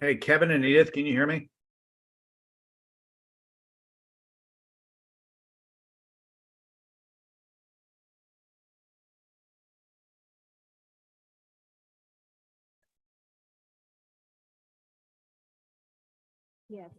Hey, Kevin and Edith, can you hear me? Yes.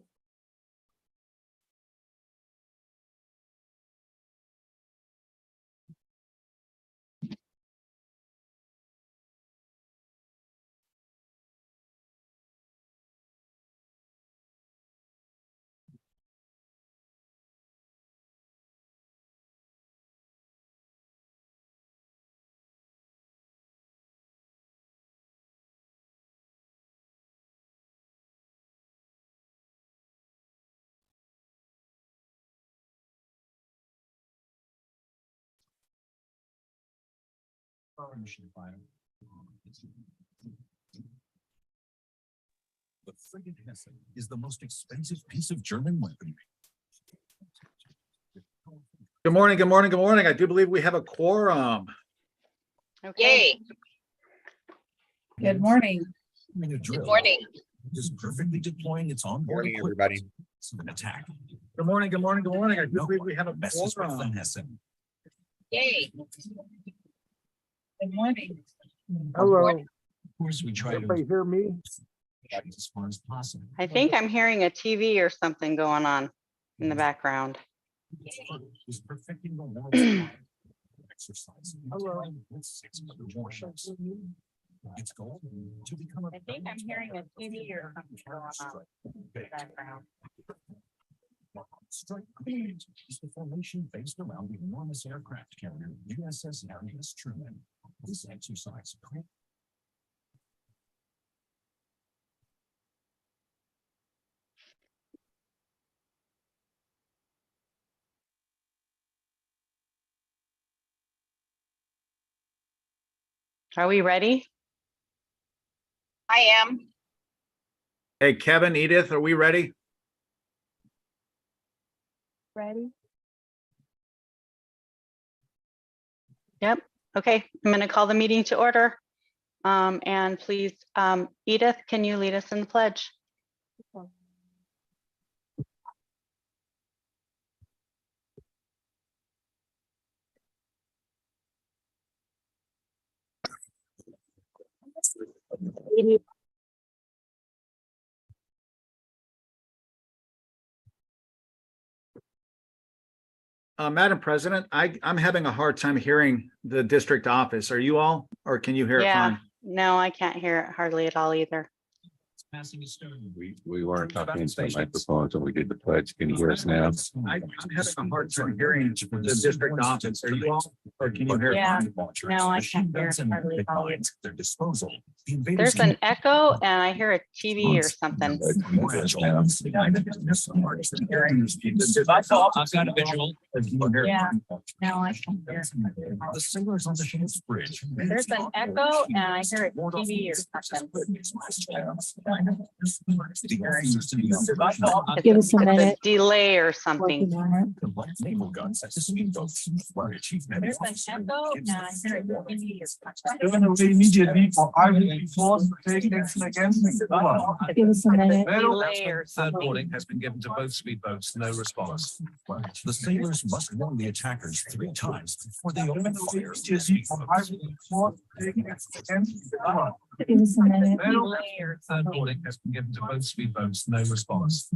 The frigate Hessen is the most expensive piece of German weaponry. Good morning, good morning, good morning. I do believe we have a quorum. Okay. Yay. Good morning. Good morning. Is perfectly deploying its onboard Morning, everybody. to an attack. Good morning, good morning, good morning. I do believe we have a Messes with the quorum. Hessen. Yay. Good morning. Hello, Of course, we try everybody to hear me? as far as possible. I think I'm hearing a TV or something going on in the background. Is perfecting the world's exercise. Hello. With 600 warships. Its goal to become a I think I'm hearing a TV or something going on in the background. Strike Command is the formation based around the enormous aircraft carrier USS Harry S. Truman. This exercise Are we ready? I am. Hey, Kevin, Edith, are we ready? Ready? Yep. Okay, I'm going to call the meeting to order. And please, Edith, can you lead us in the pledge? Madam President, I'm having a hard time hearing the district office. Are you all, or can you hear it Yeah, fine? no, I can't hear it hardly at all either. passing a stone. We weren't talking into the microphone until we did the pledge. Can you hear us now? I'm having a hard time hearing the district office. Are you all, or can you hear it Yeah. fine? No, I can't hear it hardly at all. Their disposal. The invaders There's can an echo and I hear a TV or something. I've got a visual. Yeah. No, I can't hear it. The sailors on the ship's bridge. There's an echo and I hear a TV or something. Give us a It's minute. a delay or something. Naval guns at the speedboats, where Chief Medical There's an echo and I hear a TV or something. Given away immediately for I will be forced to take action against the power. Give us a minute. Delay or Third something. warning has been given to both speedboats, no response. The sailors must warn the attackers 3 times before they open fire. I will be forced to take action against the power. Give us a minute. Delay or Third warning has been given to both speedboats, no response.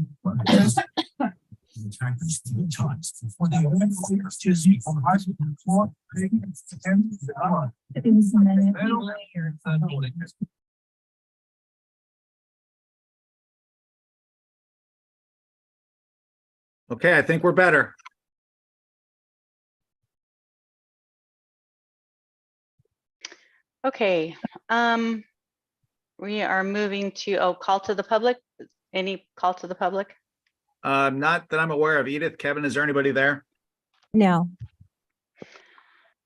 The attackers 3 times before they open fire. I will be forced to take action against the power. Give us a minute. Third warning has Okay, I think we're better. Okay, we are moving to, call to the public. Any call to the public? Not that I'm aware of. Edith, Kevin, is there anybody there? No.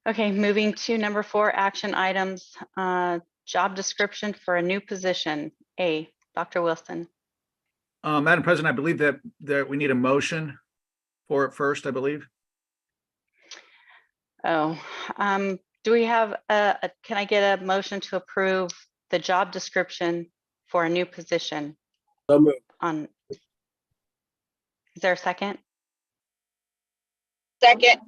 Okay, moving to number 4, action items, job description for a new position. A, Dr. Wilson. Madam President, I believe that we need a motion for it first, I believe. Oh, do we have can I get a motion to approve the job description for a new position? on. Is there a second? Second.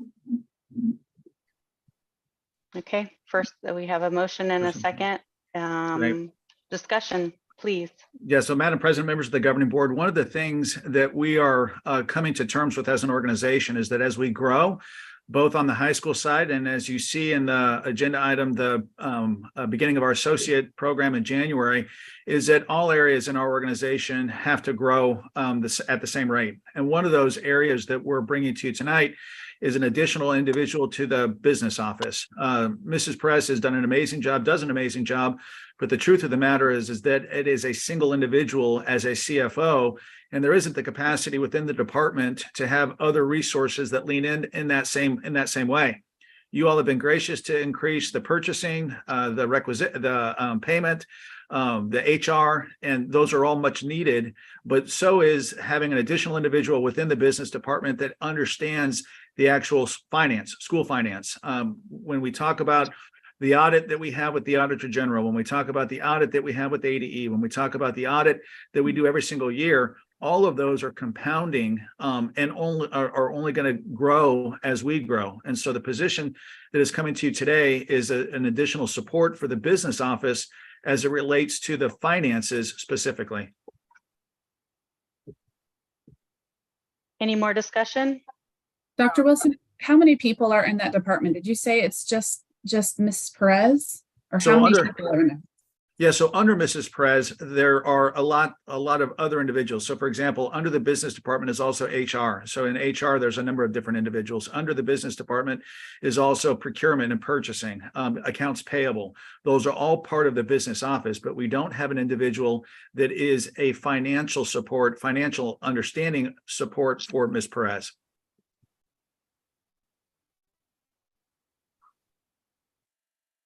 Okay, first we have a motion and a Motion. second. Discussion, please. Yeah, so Madam President, members of the governing board, one of the things that we are coming to terms with as an organization is that as we grow, both on the high school side and as you see in the agenda item, the beginning of our associate program in January, is that all areas in our organization have to grow at the same rate. And one of those areas that we're bringing to you tonight is an additional individual to the business office. Mrs. Perez has done an amazing job, does an amazing job, but the truth of the matter is that it is a single individual as a CFO, and there isn't the capacity within the department to have other resources that lean in that same way. You all have been gracious to increase the purchasing, the payment, the HR, and those are all much needed, but so is having an additional individual within the business department that understands the actual finance, school finance. When we talk about the audit that we have with the Auditor General, when we talk about the audit that we have with ADE, when we talk about the audit that we do every single year, all of those are compounding and are only going to grow as we grow. And so the position that is coming to you today is an additional support for the business office as it relates to the finances specifically. Any more discussion? Dr. Wilson, how many people are in that department? Did you say it's just Ms. Perez? Or So how many under- people are in it? Yeah, so under Mrs. Perez, there are a lot of other individuals. So for example, under the business department is also HR. So in HR, there's a number of different individuals. Under the business department is also procurement and purchasing, accounts payable. Those are all part of the business office, but we don't have an individual that is a financial support, financial understanding support for Ms. Perez.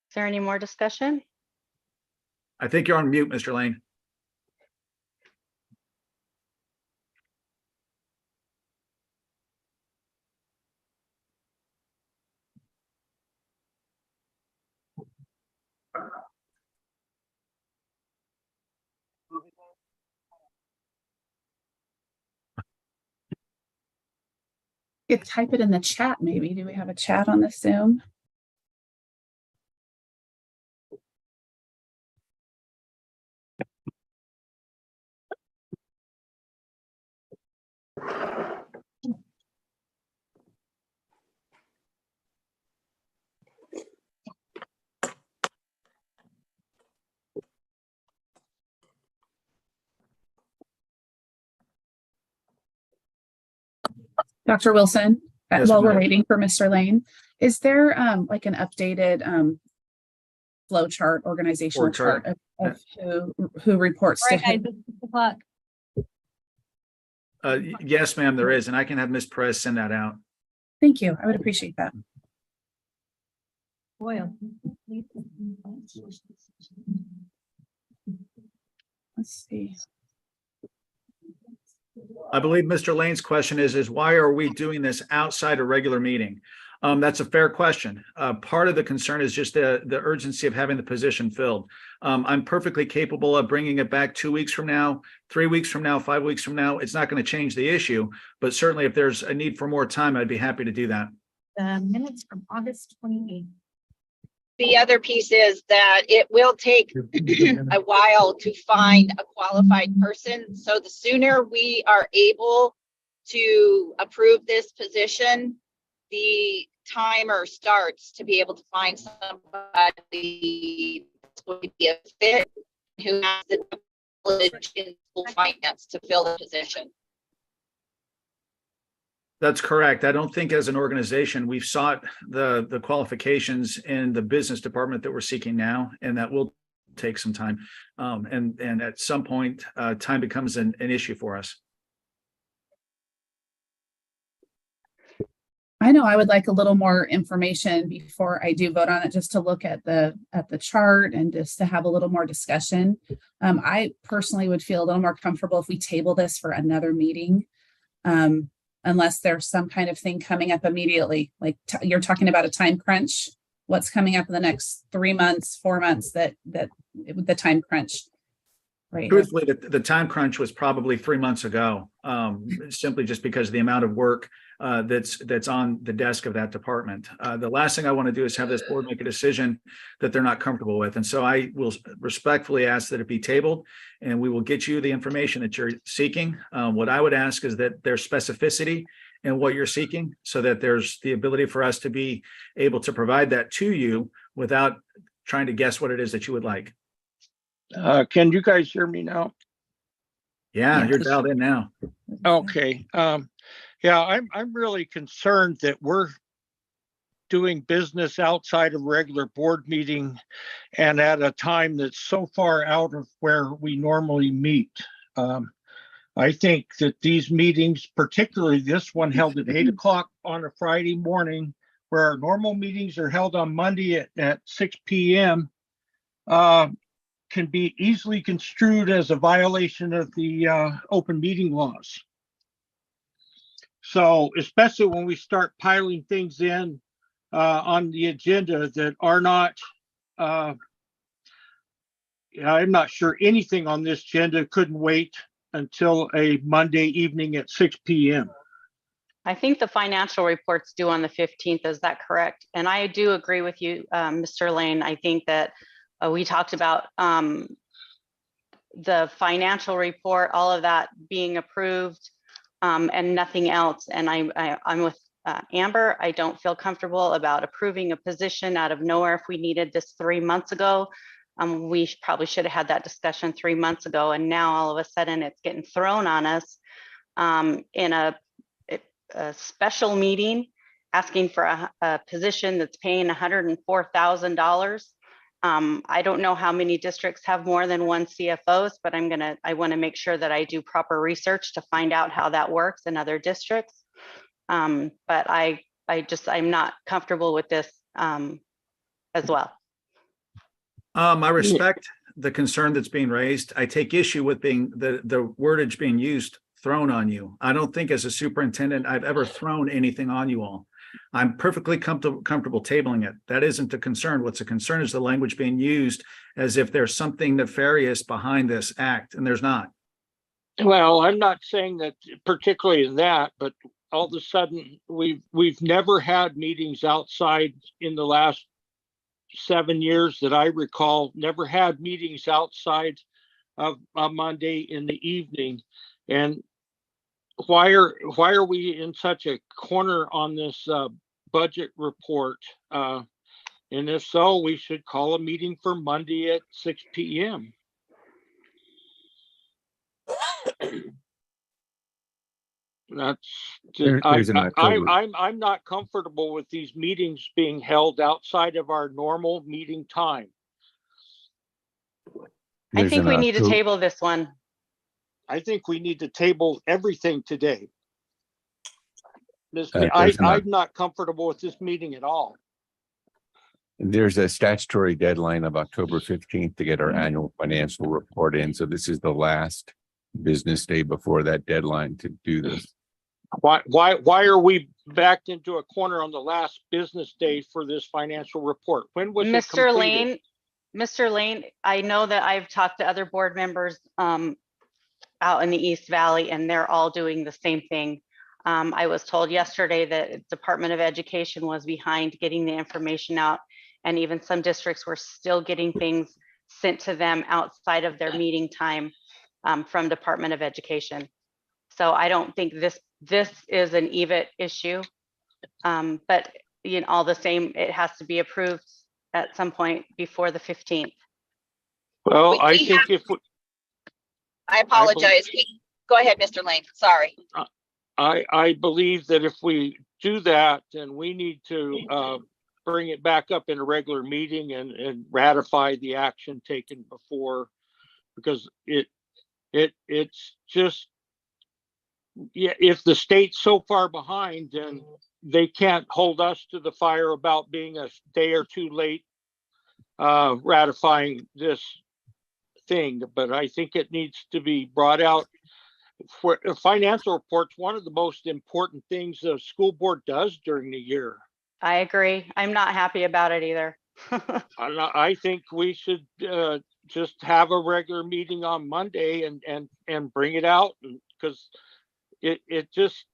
Is there any more discussion? I think you're on mute, Mr. Lane. You could type it in the chat, maybe. Do we have a chat on the Zoom? Dr. Wilson, Yes, while we're ma'am. waiting for Mr. Lane, is there like an updated flow chart, organizational Flow chart. chart of who reports to All right, who? guys, it's 6 o'clock. Yes, ma'am, there is, and I can have Ms. Perez send that out. Thank you. I would appreciate that. Boyle. Let's see. I believe Mr. Lane's question is why are we doing this outside a regular meeting? That's a fair question. Part of the concern is just the urgency of having the position filled. I'm perfectly capable of bringing it back 2 weeks from now, 3 weeks from now, 5 weeks from now. It's not going to change the issue, but certainly if there's a need for more time, I'd be happy to do that. The minutes from August 28th. The other piece is that it will take a while to find a qualified person. So the sooner we are able to approve this position, the timer starts to be able to find somebody that's going to be a fit who has the knowledge in school finance to fill the position. That's correct. I don't think as an organization, we've sought the qualifications in the business department that we're seeking now, and that will take some time. And at some point, time becomes an issue for us. I know I would like a little more information before I do vote on it, just to look at the chart and just to have a little more discussion. I personally would feel a little more comfortable if we table this for another meeting. Unless there's some kind of thing coming up immediately, like you're talking about a time crunch. What's coming up in the next 3 months, 4 months that the time crunch? right here. Truthfully, the time crunch was probably 3 months ago, simply just because of the amount of work that's on the desk of that department. The last thing I want to do is have this board make a decision that they're not comfortable with. And so I will respectfully ask that it be tabled, and we will get you the information that you're seeking. What I would ask is that there's specificity in what you're seeking, so that there's the ability for us to be able to provide that to you without trying to guess what it is that you would like. Can you guys hear me now? Yeah, you're Yes. dialed in now. Okay. Yeah, I'm really concerned that we're doing business outside of regular board meeting and at a time that's so far out of where we normally meet. I think that these meetings, particularly this one held at 8 o'clock on a Friday morning, where our normal meetings are held on Monday at 6 p.m., can be easily construed as a violation of the open meeting laws. So especially when we start piling things in on the agenda that are not, I'm not sure anything on this agenda couldn't wait until a Monday evening at 6 p.m. I think the financial report's due on the 15th. Is that correct? And I do agree with you, Mr. Lane. I think that we talked about the financial report, all of that being approved, and nothing else. And I'm with Amber. I don't feel comfortable about approving a position out of nowhere. If we needed this 3 months ago, we probably should have had that discussion 3 months ago. And now all of a sudden it's getting thrown on us in a special meeting, asking for a position that's paying $104,000. I don't know how many districts have more than one CFOs, but I want to make sure that I do proper research to find out how that works in other districts. But I'm not comfortable with this as well. I respect the concern that's being raised. I take issue with being the wordage being used, thrown on you. I don't think as a superintendent I've ever thrown anything on you all. I'm perfectly comfortable tabling it. That isn't a concern. What's a concern is the language being used as if there's something nefarious behind this act, and there's not. Well, I'm not saying that particularly that, but all of a sudden we've never had meetings outside in the last 7 years that I recall, never had meetings outside of Monday in the evening. And why are we in such a corner on this budget report? And if so, we should call a meeting for Monday at 6 p.m. I'm not comfortable with these meetings being held outside of our normal meeting time. I think we need to table this one. I think we need to table everything today. I'm not comfortable with this meeting at all. There's a statutory deadline of October 15th to get our annual financial report in. So this is the last business day before that deadline to do this. Why are we backed into a corner on the last business day for this financial report? When was it completed? Mr. Lane, I know that I've talked to other board members out in the East Valley, and they're all doing the same thing. I was told yesterday that Department of Education was behind getting the information out, and even some districts were still getting things sent to them outside of their meeting time from Department of Education. So I don't think this is an EVIT issue, but all the same, it has to be approved at some point before the 15th. Well, I think I apologize. Go ahead, Mr. Lane. Sorry. I believe that if we do that, then we need to bring it back up in a regular meeting and ratify the action taken before, because it's just, yeah, if the state's so far behind, then they can't hold us to the fire about being a day or two late ratifying this thing. But I think it needs to be brought out. For a financial report's one of the most important things the school board does during the year. I agree. I'm not happy about it either. I think we should just have a regular meeting on Monday and bring it out, because it just,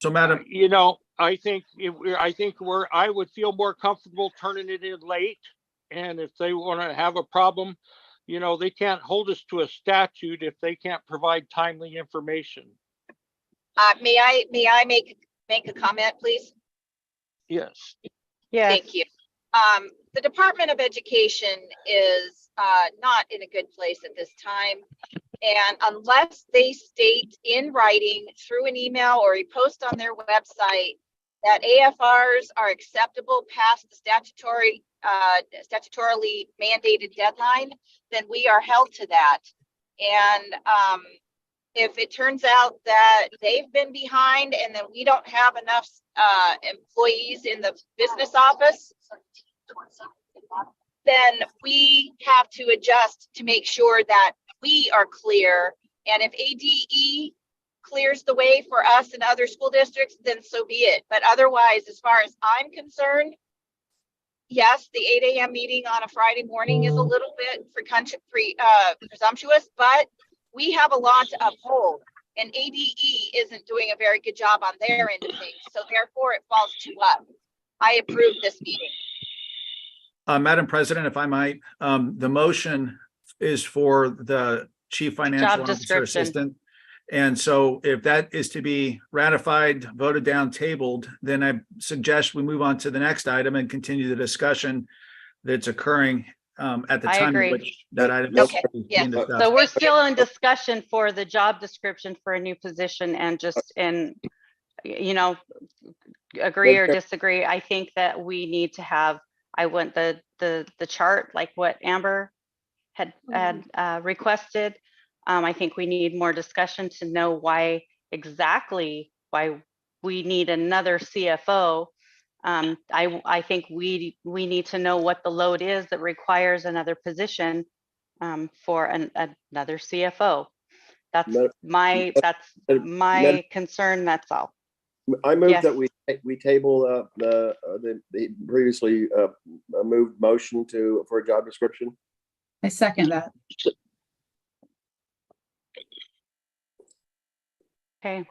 So Madam, you know, I think I would feel more comfortable turning it in late. And if they want to have a problem, you know, they can't hold us to a statute if they can't provide timely information. May I make a comment, please? Yes. Yes. Thank you. The Department of Education is not in a good place at this time. And unless they state in writing through an email or a post on their website that AFRs are acceptable past the statutorily mandated deadline, then we are held to that. And if it turns out that they've been behind and then we don't have enough employees in the business office, then we have to adjust to make sure that we are clear. And if ADE clears the way for us and other school districts, then so be it. But otherwise, as far as I'm concerned, yes, the 8 a.m. meeting on a Friday morning is a little bit presumptuous, but we have a law to uphold, and ADE isn't doing a very good job on their end of things. So therefore, it falls to us. I approve this meeting. Madam President, if I might, the motion is for the Chief Financial Officer description. Assistant. And so if that is to be ratified, voted down, tabled, then I suggest we move on to the next item and continue the discussion that's occurring at the I time in agree. which that item is Okay, being yeah. discussed. So we're still in discussion for the job description for a new position, and just you know, agree or disagree. I think that we need to have, I want the chart like what Amber had requested. I think we need more discussion to know why we need another CFO. I think we need to know what the load is that requires another position for another CFO. That's my concern. That's all. I move Yes. that we table the previously moved motion for a job description. I second that. Okay.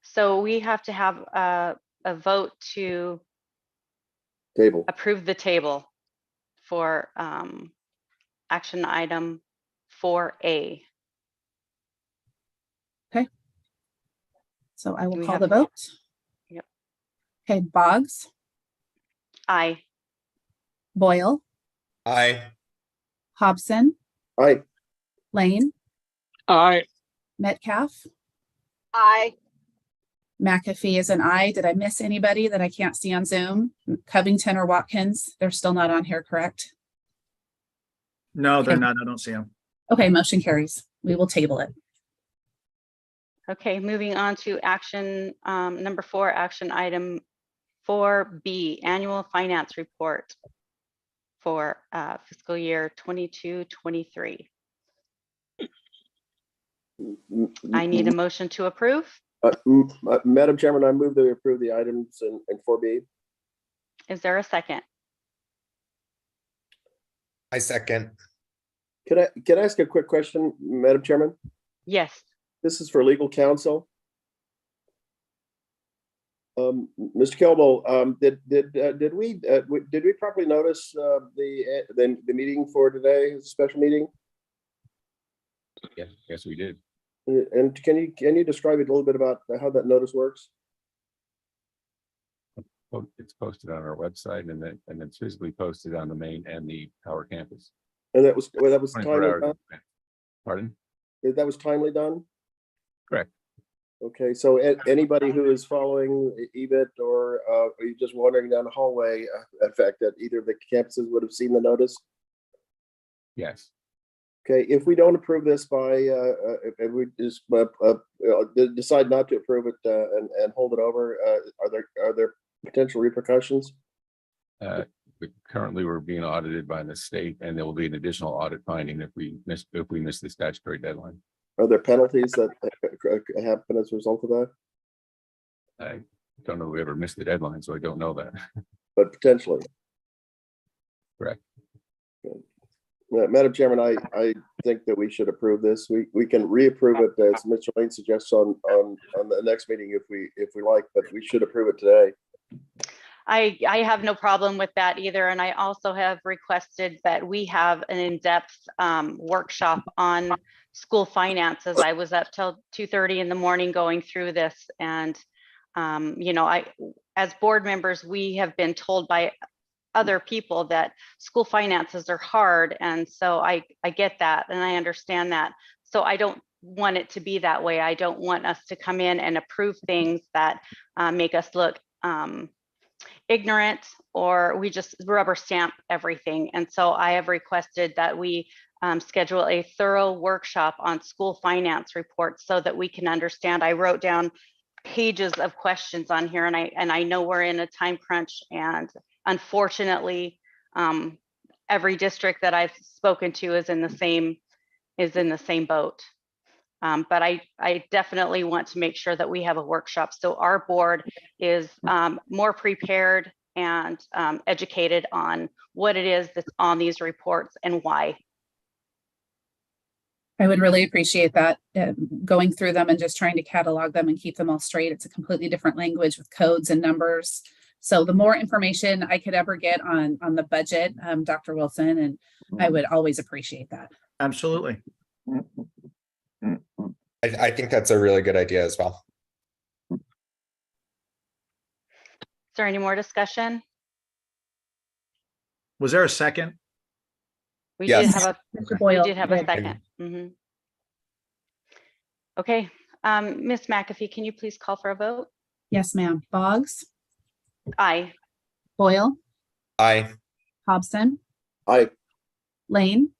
So we have to have a vote to Table. approve the table for action item 4A. So I will We call have- the vote. Yep. Okay, Boggs, Aye. Boyle, Aye. Hobson, Aye. Lane, Aye. Metcalf, Aye. McAfee is an aye. Did I miss anybody that I can't see on Zoom? Covington or Watkins? They're still not on here, correct? No, they're Okay. not. I don't see them. Okay, motion carries. We will table it. Okay, moving on to action number 4, action item 4B, annual finance report for fiscal year 22-23. I need a motion to approve. Madam Chairman, I move that we approve the items in 4B. Is there a second? I second. Can I ask a quick question, Madam Chairman? Yes. This is for legal counsel. Mr. Kilbo, did we properly notice the meeting for today, a special meeting? Yes, we did. And can you describe it a little bit about how that notice works? Well, it's posted on our website, and then it's physically posted on the main and the Power campus. And that was 24 timely hours. done? Pardon? That was timely done? Correct. Okay, so anybody who is following EVIT or you just wandering down the hallway, in fact, that either of the campuses would have seen the notice? Yes. Okay, if we don't approve this by, if we just decide not to approve it and hold it over, are there potential repercussions? Currently, we're being audited by the state, and there will be an additional audit finding if we miss the statutory deadline. Are there penalties that happen as a result of that? I don't know if we ever missed the deadline, so I don't know that. But potentially. Correct. Madam Chairman, I think that we should approve this. We can reapprove it as Mr. Lane suggests on the next meeting if we like, but we should approve it today. I have no problem with that either. And I also have requested that we have an in-depth workshop on school finances. I was up till 2:30 in the morning going through this. And, you know, as board members, we have been told by other people that school finances are hard. And so I get that and I understand that. So I don't want it to be that way. I don't want us to come in and approve things that make us look ignorant, or we just rubber stamp everything. And so I have requested that we schedule a thorough workshop on school finance reports so that we can understand. I wrote down pages of questions on here, and I know we're in a time crunch, and unfortunately every district that I've spoken to is in the same boat. But I definitely want to make sure that we have a workshop so our board is more prepared and educated on what it is that's on these reports and why. I would really appreciate that, going through them and just trying to catalog them and keep them all straight. It's a completely different language with codes and numbers. So the more information I could ever get on the budget, Dr. Wilson, and I would always appreciate that. Absolutely. I think that's a really good idea as well. Is there any more discussion? Was there a second? We Yes. did have Mr. Boyle, we did have a good. second. Mhm. Okay, Ms. McAfee, can you please call for a vote? Yes, ma'am. Boggs, Aye. Boyle, Aye. Hobson, Aye. Lane,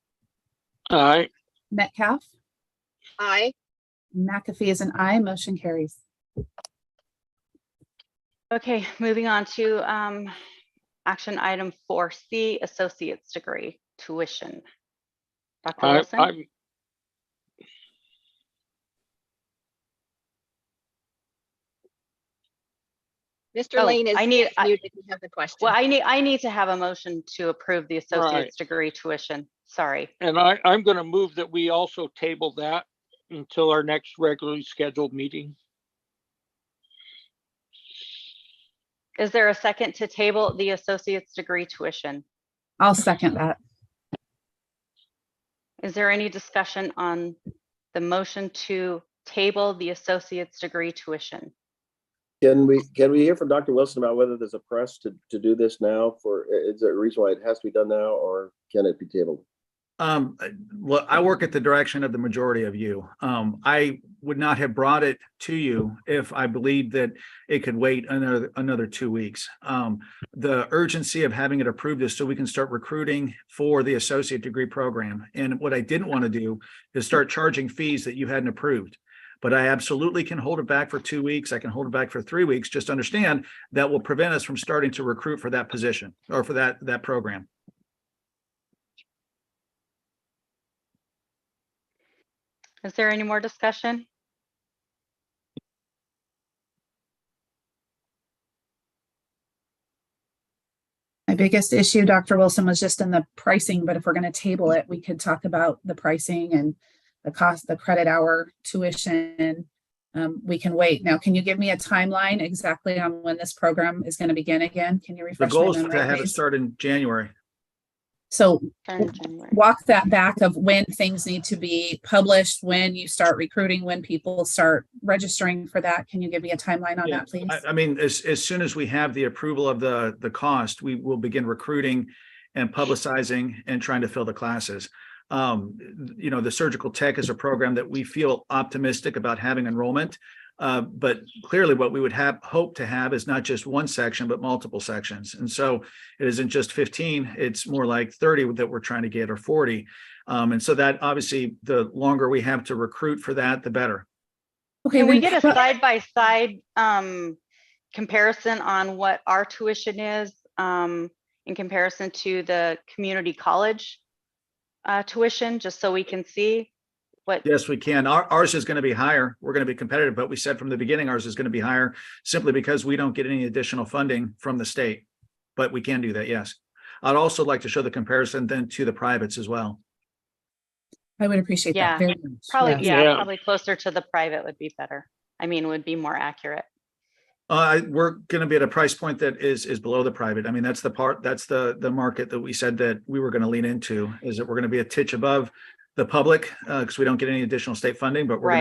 Aye. Metcalf, Aye. McAfee is an aye. Motion carries. Okay, moving on to action item 4C, associate's degree tuition. Dr. Wilson? Mr. Lane is, you didn't have the question. Well, I need to have a motion to approve the associate's degree tuition. Sorry. And I'm going to move that we also table that until our next regularly scheduled meeting. Is there a second to table the associate's degree tuition? I'll second that. Is there any discussion on the motion to table the associate's degree tuition? Can we hear from Dr. Wilson about whether there's a press to do this now? Is there a reason why it has to be done now, or can it be tabled? Well, I work at the direction of the majority of you. I would not have brought it to you if I believed that it could wait another 2 weeks. The urgency of having it approved is so we can start recruiting for the associate degree program. And what I didn't want to do is start charging fees that you hadn't approved. But I absolutely can hold it back for 2 weeks. I can hold it back for 3 weeks. Just understand that will prevent us from starting to recruit for that position or for that program. Is there any more discussion? My biggest issue, Dr. Wilson, was just in the pricing, but if we're going to table it, we could talk about the pricing and the cost, the credit hour tuition. We can wait. Now, can you give me a timeline exactly on when this program is going to begin again? Can you The refresh goal my is to memory, have it please? start in January. So In January. walk that back of when things need to be published, when you start recruiting, when people start registering for that. Can you give me a timeline on Yeah, that, please? I mean, as soon as we have the approval of the cost, we will begin recruiting and publicizing and trying to fill the classes. You know, the surgical tech is a program that we feel optimistic about having enrollment. But clearly what we would hope to have is not just one section, but multiple sections. And so it isn't just 15, it's more like 30 that we're trying to get, or 40. And so that obviously the longer we have to recruit for that, the better. Okay, Can we then get a side-by-side comparison on what our tuition is in comparison to the community college tuition, just so we can see what? Yes, we can. Ours is going to be higher. We're going to be competitive, but we said from the beginning, ours is going to be higher simply because we don't get any additional funding from the state, but we can do that. Yes. I'd also like to show the comparison then to the privates as well. I would appreciate Yeah, that very much. Probably, Yes. yeah, Yeah. probably closer to the private would be better. I mean, would be more accurate. We're going to be at a price point that is below the private. I mean, that's the market that we said that we were going to lean into, is that we're going to be a titch above the public because we don't get any additional state funding, but we're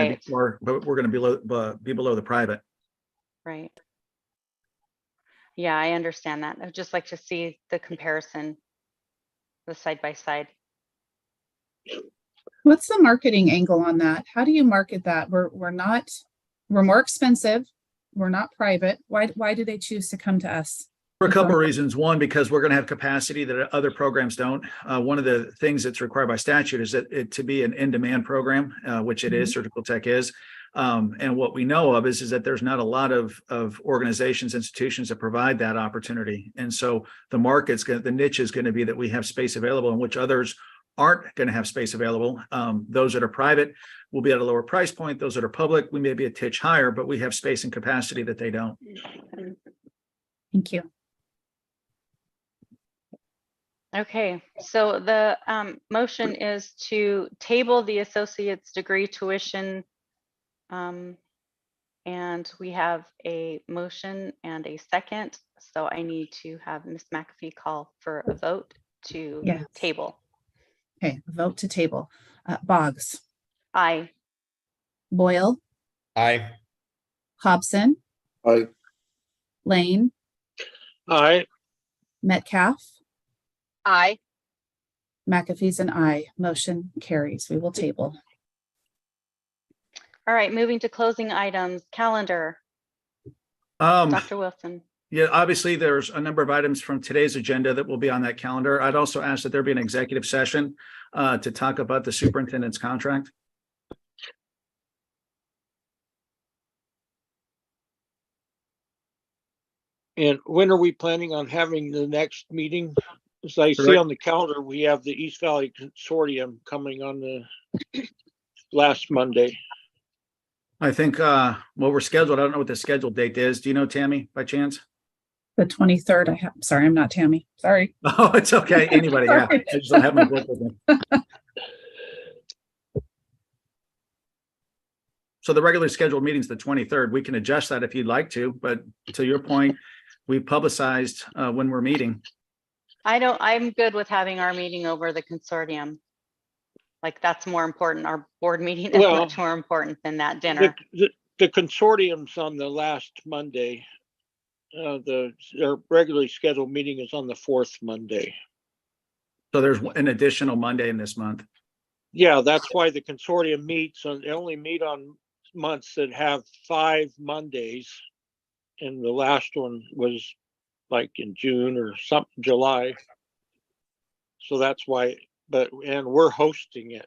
going to be below the private. Right. Yeah, I understand that. I'd just like to see the comparison, the side by side. What's the marketing angle on that? How do you market that? We're more expensive. We're not private. Why do they choose to come to us? For a couple of reasons. One, because we're going to have capacity that other programs don't. One of the things that's required by statute is that it to be an in-demand program, which it is, surgical tech is. And what we know of is that there's not a lot of organizations, institutions that provide that opportunity. And so the niche is going to be that we have space available in which others aren't going to have space available. Those that are private will be at a lower price point. Those that are public, we may be a titch higher, but we have space and capacity that they don't. Thank you. Okay, so the motion is to table the associate's degree tuition. And we have a motion and a second. So I need to have Ms. McAfee call for a vote to Yes. table. Okay, vote to table. Boggs, Aye. Boyle, Aye. Hobson, Aye. Lane, Aye. Metcalf, Aye. McAfee's an aye. Motion carries. We will table. All right, moving to closing items, calendar. Um, Dr. Wilson. Yeah, obviously, there's a number of items from today's agenda that will be on that calendar. I'd also ask that there be an executive session to talk about the superintendent's contract. And when are we planning on having the next meeting? As I see Correct. on the calendar, we have the East Valley Consortium coming on the last Monday. I think, well, we're scheduled. I don't know what the scheduled date is. Do you know, Tammy, by chance? The 23rd. Sorry, I'm not Tammy. Sorry. Oh, it's okay. Anybody, yeah. I just don't have my book with me. So the regularly scheduled meeting's the 23rd. We can adjust that if you'd like to, but to your point, we publicized when we're meeting. I'm good with having our meeting over the consortium. Like that's more important. Our board meeting is Well, much more important than that dinner. The consortium's on the last Monday. Their regularly scheduled meeting is on the fourth Monday. So there's an additional Monday in this month. Yeah, that's why the consortium meets on, they only meet on months that have 5 Mondays. And the last one was like in June or something, July. So that's why, and we're hosting it.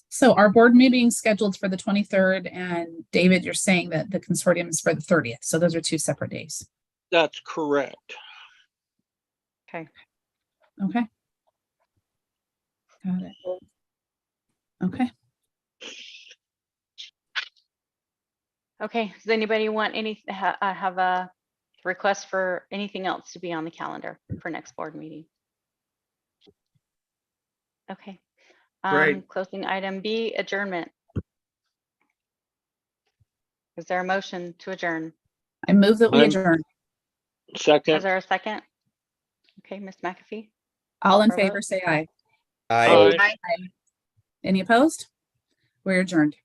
So our board meeting scheduled for the 23rd, and David, you're saying that the consortium is for the 30th. So those are 2 separate days. That's correct. Okay. Okay. Got it. Okay. Okay, does anybody want have a request for anything else to be on the calendar for next board meeting? Okay. Great. Closing item B, adjournment. Is there a motion to adjourn? I move that we adjourn. Is Second. there a second? Okay, Ms. McAfee. All in For a favor, vote? say aye. Aye. Aye. Any opposed? We're adjourned.